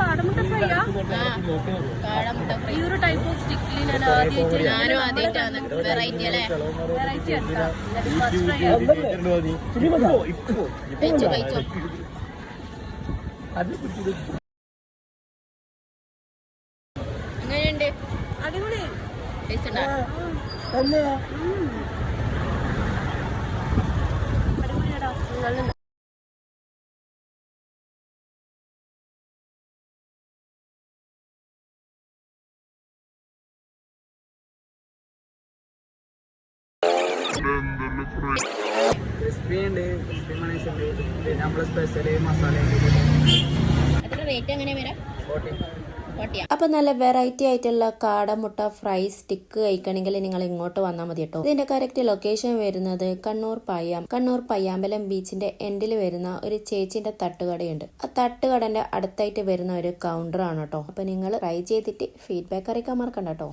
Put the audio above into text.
കാടമുട്ട ഫ്രൈയാ? ഈ ഒരു ടൈപ്പ് ഓഫ് സ്റ്റിക്കിൽ ഞാനും ആദ്യമായിട്ടാണ്. വെറൈറ്റി അല്ലേ? വെറൈറ്റി ആയിരിക്കാം. എങ്ങനെയുണ്ട്? അടിപൊളി. ടേസ്റ്റ് ഉണ്ടോ? അടിപൊളിയാടാ. നല്ല ക്രിസ്പി ഉണ്ട്, ക്രിസ്പി മണീസ് ഉണ്ട്, പിന്നെ നമ്മളെ സ്പെഷ്യൽ മസാല. റേറ്റ് എങ്ങനെയാ വരാം? 40. അപ്പൊ നല്ല വെറൈറ്റി ആയിട്ടുള്ള കാടമുട്ട ഫ്രൈ സ്റ്റിക്ക് കഴിക്കണമെങ്കിൽ നിങ്ങൾ ഇങ്ങോട്ട് വന്നാൽ മതി കേട്ടോ. ഇതിന്റെ കറക്റ്റ് ലൊക്കേഷൻ വരുന്നത് കണ്ണൂർ പയ്യാമ്പലം ബീച്ചിന്റെ എൻഡിൽ വരുന്ന ഒരു ചേച്ചിന്റെ തട്ടുകടയുണ്ട്. ആ തട്ടുകടന്റെ അടുത്തായിട്ട് വരുന്ന ഒരു കൗണ്ടർ ആണ് കേട്ടോ. അപ്പൊ നിങ്ങൾ ട്രൈ ചെയ്തിട്ട് ഫീഡ്ബാക്ക് അറിയിക്കാൻ മറക്കണ്ട കേട്ടോ.